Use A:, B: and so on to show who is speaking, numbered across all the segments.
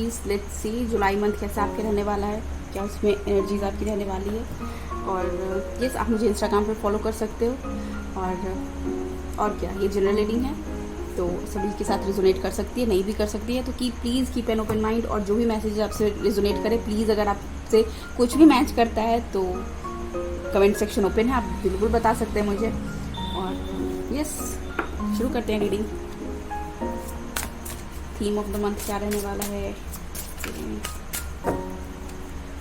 A: Aries, let's see July month कैसा आपके रहने वाला है, क्या उसमें एनर्जीज आपकी रहने वाली है। और यस, आप मुझे इंस्टाग्राम पे फॉलो कर सकते हो। और क्या, ये जनरल रीडिंग है तो सभी के साथ रेजोनेट कर सकती है, नहीं भी कर सकती है। तो please keep an open mind, और जो भी मैसेज आपसे रेजोनेट करे प्लीज़, अगर आपसे कुछ भी मैच करता है तो कमेंट सेक्शन ओपन है, आप बिल्कुल बता सकते हैं मुझे। और यस, शुरू करते हैं reading. Theme of the month क्या रहने वाला है?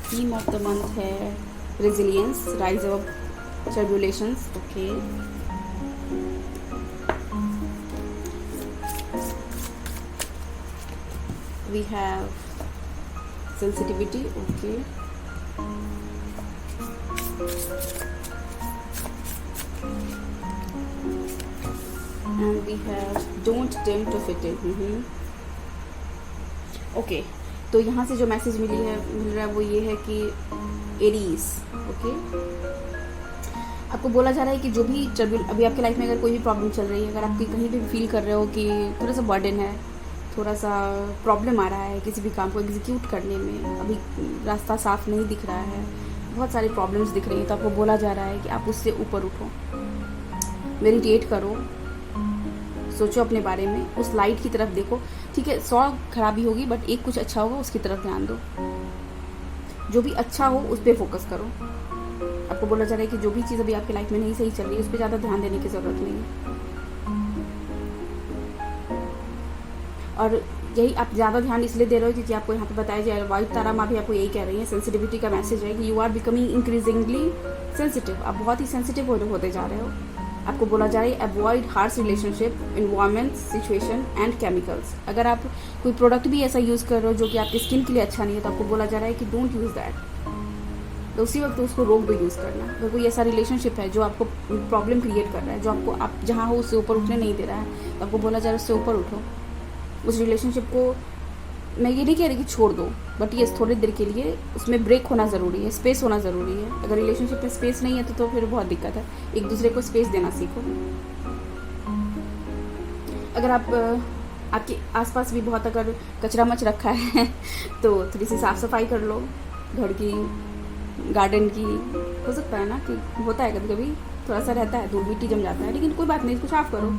A: थीम ऑफ द मंथ है resilience, rise of turbulences. Okay, we have sensitivity. Okay, and we have don't dim to fit in. Okay, तो यहाँ से जो मैसेज मिल रहा है वो ये है कि एरीज, ओके, आपको बोला जा रहा है कि जो भी अभी आपके लाइफ में अगर कोई भी प्रॉब्लम चल रही है, अगर आप कहीं भी फील कर रहे हो कि थोड़ा सा बर्डन है, थोड़ा सा प्रॉब्लम आ रहा है किसी भी काम को एग्जीक्यूट करने में, अभी रास्ता साफ नहीं दिख रहा है, बहुत सारी प्रॉब्लम्स दिख रही हैं, तो आपको बोला जा रहा है कि आप उससे ऊपर उठो, मेडिटेट करो, सोचो अपने बारे में, उस लाइट की तरफ देखो। ठीक है, 100 खराबी होगी बट एक कुछ अच्छा होगा, उसकी तरफ ध्यान दो। जो भी अच्छा हो उस पर फोकस करो। आपको बोला जा रहा है कि जो भी चीज़ अभी आपकी लाइफ में नहीं सही चल रही है उस पर ज़्यादा ध्यान देने की ज़रूरत नहीं है। और यही आप ज़्यादा ध्यान इसलिए दे रहे हो क्योंकि आपको यहाँ पे बताया जाए, वाइट तारा माँ भी आपको यही कह रही है, सेंसिटिविटी का मैसेज है कि you are becoming increasingly sensitive. आप बहुत ही सेंसिटिव होते जा रहे हो। आपको बोला जा रहा है avoid harsh relationship, environment, situation and chemicals. अगर आप कोई प्रोडक्ट भी ऐसा यूज़ कर रहे हो जो कि आपकी स्किन के लिए अच्छा नहीं है तो आपको बोला जा रहा है कि डोंट यूज़ दैट, तो उसी वक्त उसको रोक दो यूज़ करना। अगर कोई ऐसा रिलेशनशिप है जो आपको प्रॉब्लम क्रिएट कर रहा है, जो आपको आप जहाँ हो उससे ऊपर उठने नहीं दे रहा है, तो आपको बोला जा रहा है उससे ऊपर उठो। उस रिलेशनशिप को, मैं ये नहीं कह रही कि छोड़ दो, बट ये थोड़ी देर के लिए उसमें ब्रेक होना ज़रूरी है, स्पेस होना ज़रूरी है। अगर रिलेशनशिप में स्पेस नहीं है तो फिर बहुत दिक्कत है। एक दूसरे को स्पेस देना सीखो। अगर आपके आसपास भी बहुत अगर कचरा मच रखा है तो थोड़ी सी साफ़ सफाई कर लो, घर की, गार्डन की। हो सकता है ना कि होता है कभी कभी थोड़ा सा रहता है, धूल मिट्टी जम जाता है, लेकिन कोई बात नहीं, इसको साफ करो,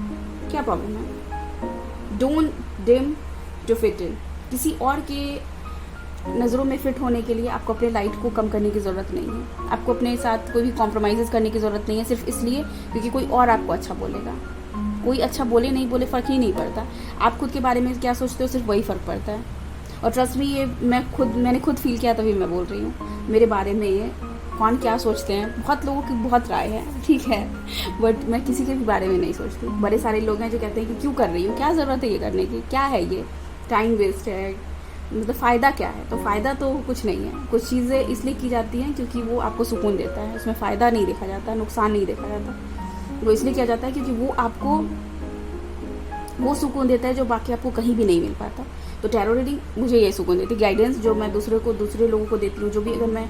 A: क्या प्रॉब्लम है। Don't dim to fit in. किसी और के नज़रों में फिट होने के लिए आपको अपने लाइट को कम करने की ज़रूरत नहीं है। आपको अपने साथ कोई भी कॉम्प्रोमाइज़ करने की ज़रूरत नहीं है, सिर्फ इसलिए क्योंकि कोई और आपको अच्छा बोलेगा। कोई अच्छा बोले नहीं बोले फ़र्क ही नहीं पड़ता। आप खुद के बारे में क्या सोचते हो, सिर्फ वही फ़र्क पड़ता है। और ट्रस्ट मी, ये मैंने खुद फील किया, तभी मैं बोल रही हूँ। मेरे बारे में ये कौन क्या सोचते हैं, बहुत लोगों की बहुत राय है, ठीक है, बट मैं किसी के भी बारे में नहीं सोचती। बड़े सारे लोग हैं जो कहते हैं कि क्यों कर रही हो, क्या ज़रूरत है ये करने की, क्या है ये, टाइम वेस्ट है, मतलब फ़ायदा क्या है। तो फ़ायदा तो कुछ नहीं है। कुछ चीज़ें इसलिए की जाती हैं क्योंकि वो आपको सुकून देता है, उसमें फ़ायदा नहीं देखा जाता, नुकसान नहीं देखा जाता। वो इसलिए किया जाता है क्योंकि वो आपको वो सुकून देता है जो बाकी आपको कहीं भी नहीं मिल पाता। तो टैरो रीडिंग मुझे ये सुकून देती है। गाइडेंस जो मैं दूसरे लोगों को देती हूँ, जो भी, अगर मैं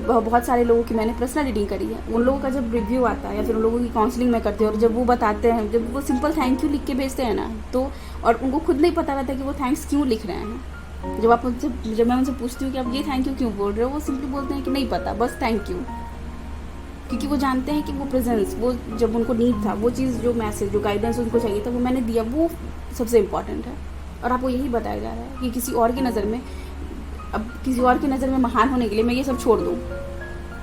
A: बहुत सारे लोगों की मैंने पर्सनल रीडिंग करी है, उन लोगों का जब रिव्यू आता है या फिर उन लोगों की काउंसलिंग मैं करती हूँ, और जब वो बताते हैं, जब वो सिंपल थैंक यू लिख के भेजते हैं ना, तो और उनको खुद नहीं पता रहता कि वो थैंक्स क्यों लिख रहे हैं। जब मैं उनसे पूछती हूँ कि आप ये थैंक यू क्यों बोल रहे हो, वो सिंपली बोलते हैं कि नहीं पता, बस थैंक यू। क्योंकि वो जानते हैं कि वो प्रेजेंस, वो जब उनको नीड था, वो चीज़, जो मैसेज, जो गाइडेंस उनको चाहिए था, वो मैंने दिया, वो सबसे इम्पॉर्टेंट है। और आपको यही बताया जा रहा है कि किसी और की नज़र में, अब किसी और की नज़र में महान होने के लिए मैं ये सब छोड़ दूँ,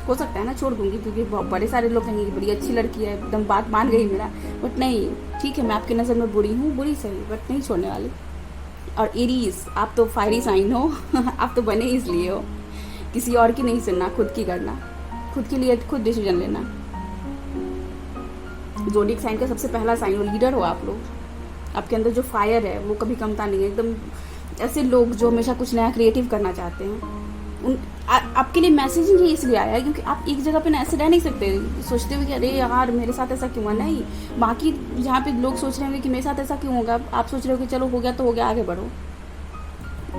A: हो सकता है ना छोड़ दूँगी, क्योंकि बड़े सारे लोग कहेंगे बड़ी अच्छी लड़की है, एकदम बात मान गई मेरा, बट नहीं, ठीक है, मैं आपकी नज़र में बुरी हूँ, बुरी सही, बट नहीं छोड़ने वाली। और एरीज, आप तो फायरी साइन हो आप तो बने इसलिए हो, किसी और की नहीं सुनना, खुद की करना, खुद के लिए खुद डिसीजन लेना। ज़ोडिएक साइन का सबसे पहला साइन हो, लीडर हो आप लोग। आपके अंदर जो फायर है वो कभी कमता नहीं है। एकदम ऐसे लोग जो हमेशा कुछ नया क्रिएटिव करना चाहते हैं, आपके लिए मैसेज ही इसलिए आया है क्योंकि आप एक जगह पे ना ऐसे रह नहीं सकते सोचते हुए कि अरे यार मेरे साथ ऐसा क्यों हुआ। नहीं, बाकी जहाँ पे लोग सोच रहे होंगे कि मेरे साथ ऐसा क्यों होगा, आप सोच रहे हो कि चलो हो गया तो हो गया, आगे बढ़ो।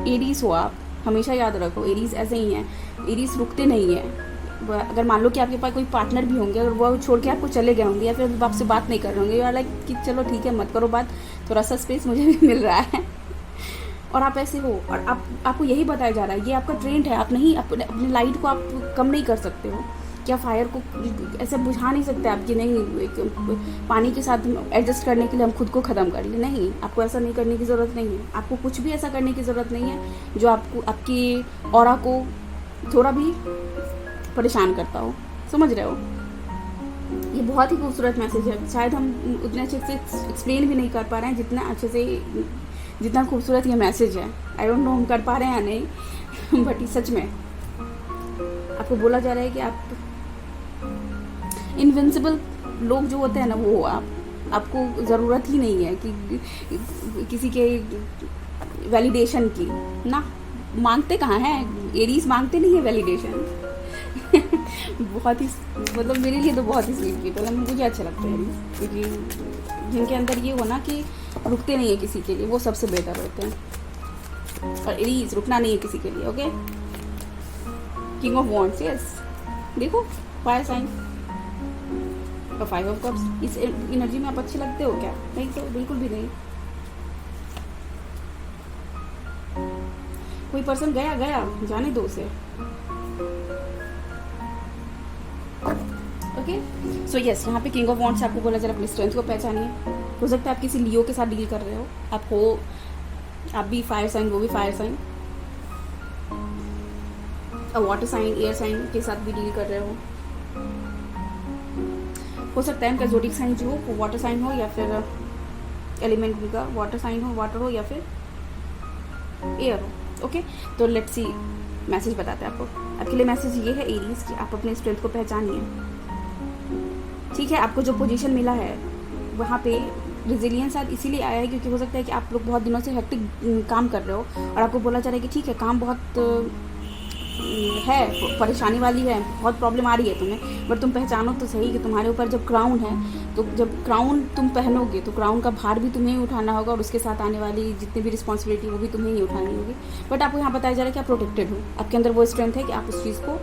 A: एरीज हो आप, हमेशा याद रखो, एरीज ऐसे ही हैं, एरीज रुकते नहीं हैं। अगर मान लो कि आपके पास कोई पार्टनर भी होंगे, अगर वो छोड़ के आपको चले गए होंगे या फिर आपसे बात नहीं कर रहे होंगे, या लाइक कि चलो ठीक है मत करो बात, थोड़ा सा स्पेस मुझे भी मिल रहा है, और आप ऐसे हो, और आपको यही बताया जा रहा है, ये आपका ट्रेंड है, आप नहीं अपने लाइट को आप कम नहीं कर सकते हो, क्या फायर को ऐसे बुझा नहीं सकते आप कि नहीं पानी के साथ एडजस्ट करने के लिए हम खुद को ख़त्म कर ले, नहीं, आपको ऐसा नहीं करने की ज़रूरत नहीं है, आपको कुछ भी ऐसा करने की ज़रूरत नहीं है जो आपको आपकी ऑरा को थोड़ा भी परेशान करता हो, समझ रहे हो। ये बहुत ही खूबसूरत मैसेज है, शायद हम उतने अच्छे से एक्सप्लेन भी नहीं कर पा रहे हैं जितना खूबसूरत ये मैसेज है। आई डोंट नो हम कर पा रहे हैं या नहीं बट ये सच में आपको बोला जा रहा है कि आप इनविंसिबल लोग जो होते हैं ना, वो आपको ज़रूरत ही नहीं है कि किसी के वैलिडेशन की ना, मांगते कहाँ हैं, एरीज मांगते नहीं है वैलिडेशन बहुत ही मतलब मेरे लिए तो बहुत ही स्वीट पीपल है, मुझे अच्छा लगता है क्योंकि जिनके अंदर ये हो ना कि रुकते नहीं है किसी के लिए, वो सबसे बेटर होते हैं। और एरीज रुकना नहीं है किसी के लिए, okay. King of wands, yes, देखो फायर साइन और 5 ऑफ कप्स, इस एनर्जी में आप अच्छे लगते हो क्या? नहीं तो बिल्कुल भी नहीं। कोई पर्सन गया जाने दो उसे, ओके। सो यस, यहाँ पे किंग ऑफ वॉन्ड्स आपको बोला जरा अपनी स्ट्रेंथ को पहचानिए। हो सकता है आप किसी लियो के साथ डील कर रहे हो, आप भी फायर साइन, वो भी फायर साइन, और वाटर साइन, एयर साइन के साथ भी डील कर रहे हो सकता है उनका ज़ोडिक साइन जो हो वो वाटर साइन हो, या फिर एलिमेंट उनका वाटर साइन हो, वाटर हो या फिर एयर हो, ओके। तो लेट्स सी मैसेज बताते हैं आपको। आपके लिए मैसेज ये है एरीज कि आप अपने स्ट्रेंथ को पहचानिए, ठीक है। आपको जो पोजीशन मिला है वहाँ पे रिजिलियंस शायद इसीलिए आया है क्योंकि हो सकता है कि आप लोग बहुत दिनों से हेक्टिक काम कर रहे हो और आपको बोला जा रहा है कि ठीक है काम बहुत है, परेशानी वाली है, बहुत प्रॉब्लम आ रही है तुम्हें, बट तुम पहचानो तो सही कि तुम्हारे ऊपर जब क्राउन है, तो जब क्राउन तुम पहनोगे तो क्राउन का भार भी तुम्हें ही उठाना होगा और उसके साथ आने वाली जितनी भी रिस्पॉन्सिबिलिटी वो भी तुम्हें ही उठानी होगी। बट आपको यहाँ बताया जा रहा है कि आप प्रोटेक्टेड हो, आपके अंदर वो स्ट्रेंथ है कि आप उस चीज़ को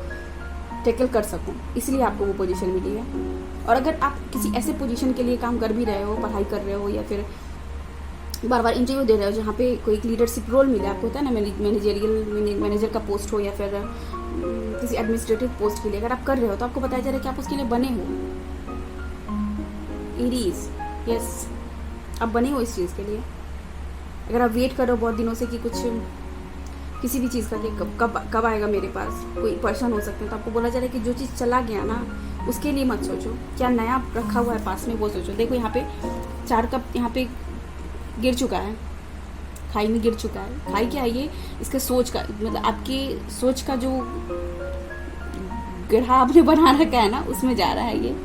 A: टैकल कर सको, इसलिए आपको वो पोजीशन मिली है। और अगर आप किसी ऐसे पोजीशन के लिए काम कर भी रहे हो, पढ़ाई कर रहे हो या फिर बार बार इंटरव्यू दे रहे हो जहाँ पे कोई लीडरशिप रोल मिले, आपको होता है ना मैनेजर का पोस्ट हो या फिर किसी एडमिनिस्ट्रेटिव पोस्ट के लिए अगर आप कर रहे हो तो आपको बताया जा रहा है कि आप उसके लिए बने हो। एरीज, यस, आप बने हो इस चीज़ के लिए। अगर आप वेट कर रहे हो बहुत दिनों से कि कुछ किसी भी चीज़ का कि कब आएगा मेरे पास, कोई पर्सन हो सकते हैं, तो आपको बोला जा रहा है कि जो चीज़ चला गया ना उसके लिए मत सोचो, क्या नया रखा हुआ है पास में वो सोचो। देखो यहाँ पे 4 कप यहाँ पे गिर चुका है, खाई में गिर चुका है। खाई क्या है ये, इसके सोच का मतलब आपकी सोच का जो गड्ढा आपने बना रखा है ना उसमें जा रहा है ये,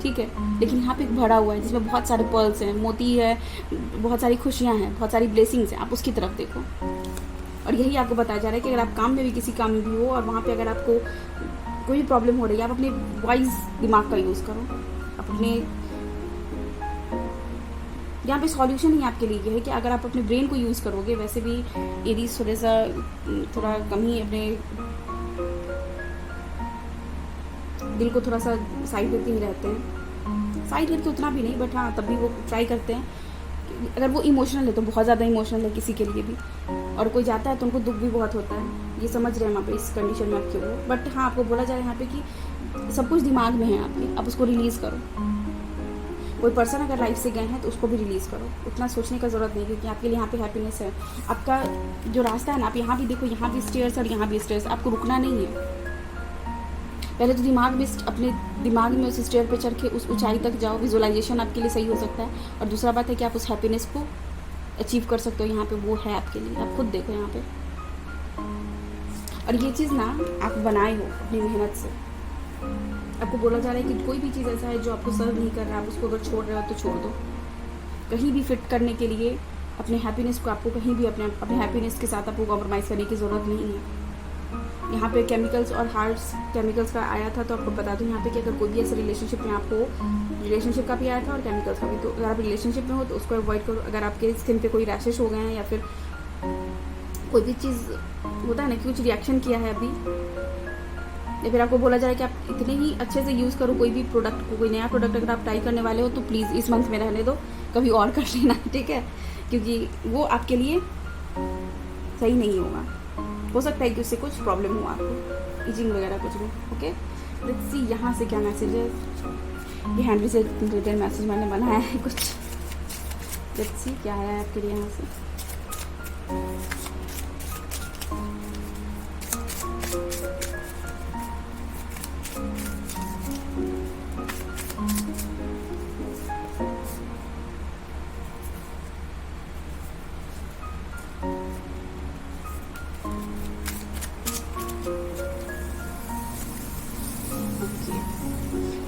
A: ठीक है। लेकिन यहाँ पे एक भरा हुआ है जिसमें बहुत सारे पर्ल्स हैं, मोती है, बहुत सारी खुशियाँ हैं, बहुत सारी ब्लेसिंग्स हैं, आप उसकी तरफ देखो। और यही आपको बताया जा रहा है कि अगर आप काम में भी किसी काम में भी हो और वहाँ पे अगर आपको कोई भी प्रॉब्लम हो रही है, आप अपने वाइज दिमाग का यूज़ करो, अपने यहाँ पे सॉल्यूशन ही आपके लिए ये है कि अगर आप अपने ब्रेन को यूज़ करोगे, वैसे भी एरीज थोड़ा कम ही अपने दिल को थोड़ा सा साइड करके ही रहते हैं, साइड करके उतना भी नहीं बट हाँ तब भी वो ट्राई करते हैं। अगर वो इमोशनल है तो बहुत ज़्यादा इमोशनल है किसी के लिए भी, और कोई जाता है तो उनको दुख भी बहुत होता है, ये समझ रहे हैं वहाँ पे इस कंडीशन में आपके वो। बट हाँ आपको बोला जा रहा है यहाँ पे कि सब कुछ दिमाग में है आपके, आप उसको रिलीज़ करो। कोई पर्सन अगर लाइफ से गए हैं तो उसको भी रिलीज़ करो, उतना सोचने का ज़रूरत नहीं क्योंकि आपके लिए यहाँ पे हैप्पीनेस है। आपका जो रास्ता है ना, आप यहाँ भी देखो, यहाँ भी स्टेयर्स और यहाँ भी स्टेयर्स, आपको रुकना नहीं है। पहले तो अपने दिमाग में उस स्टेयर पे चढ़ के उस ऊंचाई तक जाओ, विजुअलाइजेशन आपके लिए सही हो सकता है। और दूसरा बात है कि आप उस हैप्पीनेस को अचीव कर सकते हो, यहाँ पे वो है आपके लिए, आप खुद देखो यहाँ पे। और ये चीज़ ना आप बनाए हो अपनी मेहनत से। आपको बोला जा रहा है कि कोई भी चीज़ ऐसा है जो आपको सर्व नहीं कर रहा है, आप उसको अगर छोड़ रहे हो तो छोड़ दो। कहीं भी फिट करने के लिए अपने हैप्पीनेस को आपको कहीं भी अपने हैप्पीनेस के साथ आपको कॉम्प्रोमाइज़ करने की ज़रूरत नहीं है। यहाँ पे केमिकल्स और हार्ट्स केमिकल्स का आया था, तो आपको बता दूँ यहाँ पे कि अगर कोई भी ऐसे रिलेशनशिप में आपको रिलेशनशिप का भी आया था और केमिकल्स का भी, तो अगर आप रिलेशनशिप में हो तो उसको अवॉइड करो। अगर आपके स्किन पे कोई रैशेस हो गए हैं या फिर कोई भी चीज़ होता है ना कि कुछ रिएक्शन किया है अभी, या फिर आपको बोला जा रहा है कि आप इतने ही अच्छे से यूज़ करो कोई भी प्रोडक्ट को, कोई नया प्रोडक्ट अगर आप ट्राई करने वाले हो तो प्लीज़ इस मंथ में रहने दो, कभी और कर लेना, ठीक है, क्योंकि वो आपके लिए सही नहीं होगा, हो सकता है कि उससे कुछ प्रॉब्लम हो आपको, इचिंग वगैरह कुछ भी। ओके, लेट्स सी यहाँ से क्या मैसेज है। ये हैंडल से रिलेटेड मैसेज मैंने बनाया है कुछ, लेट्स सी क्या है आपके लिए यहाँ से।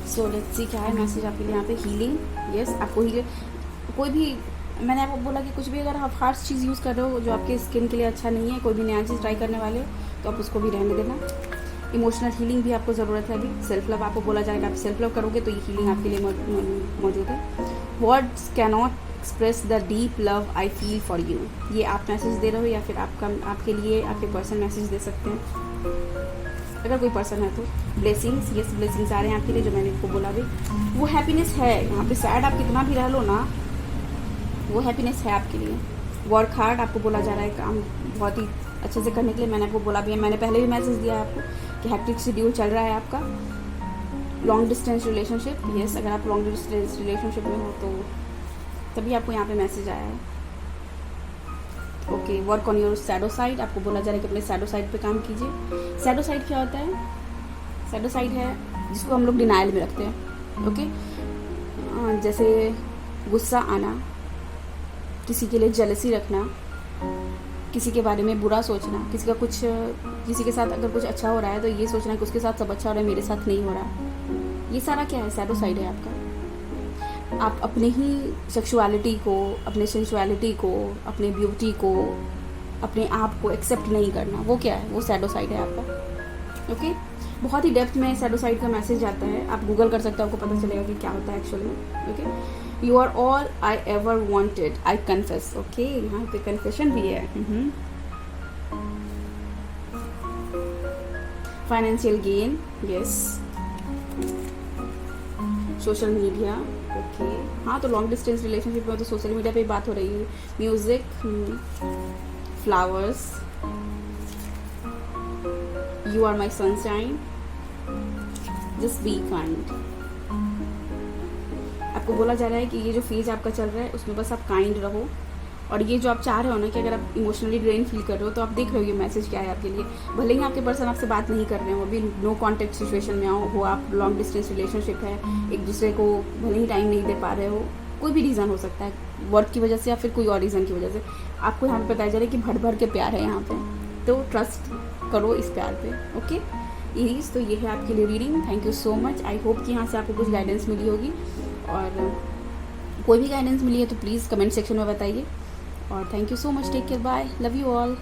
A: सो लेट्स सी क्या है मैसेज आपके लिए यहाँ पे। हीलिंग, यस, आपको हीलिंग, कोई भी, मैंने आपको बोला कि कुछ भी अगर आप हार्श चीज़ यूज़ कर रहे हो जो आपके स्किन के लिए अच्छा नहीं है, कोई भी नया चीज़ ट्राई करने वाले हो तो आप उसको भी रहने देना। इमोशनल हीलिंग भी आपको ज़रूरत है अभी। सेल्फ लव आपको बोला जाएगा, आप सेल्फ लव करोगे तो ये हीलिंग आपके लिए मौजूद है। Words cannot express the deep love I feel for you, ये आप मैसेज दे रहे हो या फिर आपके लिए आपके पर्सन मैसेज दे सकते हैं, अगर कोई पर्सन है तो। ब्लेसिंग्स, यस, ब्लेसिंग्स आ रहे हैं आपके लिए, जो मैंने आपको बोला भी। वो हैप्पीनेस है यहाँ पे, सैड आप कितना भी रह लो ना, वो हैप्पीनेस है आपके लिए। वर्क हार्ड आपको बोला जा रहा है, काम बहुत ही अच्छे से करने के लिए। मैंने आपको बोला भी है, मैंने पहले भी मैसेज दिया है आपको कि हैक्टिक शेड्यूल चल रहा है आपका। लॉन्ग डिस्टेंस रिलेशनशिप, यस, अगर आप लॉन्ग डिस्टेंस रिलेशनशिप में हो तो तभी आपको यहाँ पे मैसेज आया है। Okay, work on your shadow side, आपको बोला जा रहा है कि अपने शैडो साइड पे काम कीजिए। शैडो साइड क्या होता है? शैडो साइड है जिसको हम लोग डिनाइल में रखते हैं। ओके, जैसे गुस्सा आना, किसी के लिए जेलसी रखना, किसी के बारे में बुरा सोचना, किसी के साथ अगर कुछ अच्छा हो रहा है तो ये सोचना कि उसके साथ सब अच्छा हो रहा है, मेरे साथ नहीं हो रहा। ये सारा क्या है? शैडो साइड है आपका। आप अपने ही सेक्सुअलिटी को, अपने सेंसुअलिटी को, अपने ब्यूटी को, अपने आप को एक्सेप्ट नहीं करना, वो क्या है? वो शैडो साइड है आपका। ओके, बहुत ही डेप्थ में शैडो साइड का मैसेज आता है, आप गूगल कर सकते हो, आपको पता चलेगा कि क्या होता है एक्चुअली में। Okay, you are all I ever wanted, I confess. Okay, यहाँ पे कन्फेशन भी है। Financial gain, yes, social media, okay, हाँ, तो लॉन्ग डिस्टेंस रिलेशनशिप में तो सोशल मीडिया पे बात हो रही है। Music, flowers, you are my sunshine, just be kind. आपको बोला जा रहा है कि ये जो फेज आपका चल रहा है उसमें बस आप काइंड रहो, और ये जो आप चाह रहे हो ना कि अगर आप इमोशनली ड्रेन फील कर रहे हो तो आप देख रहे हो ये मैसेज क्या है आपके लिए। भले ही आपके पर्सन आपसे बात नहीं कर रहे हो, अभी नो कॉन्टेक्ट सिचुएशन में हो आप लॉन्ग डिस्टेंस रिलेशनशिप है, एक दूसरे को भले ही टाइम नहीं दे पा रहे हो, कोई भी रीज़न हो सकता है, वर्क की वजह से या फिर कोई और रीज़न की वजह से, आपको यहाँ पे बताया जा रहा है कि भर भर के प्यार है यहाँ पे, तो ट्रस्ट करो इस प्यार पे। ओके इरीज, तो ये है आपके लिए reading. Thank you so much. I hope कि यहाँ से आपको कुछ गाइडेंस मिली होगी, और कोई भी गाइडेंस मिली है तो प्लीज़ कमेंट सेक्शन में बताइए। और thank you so much, take care, bye, love you all.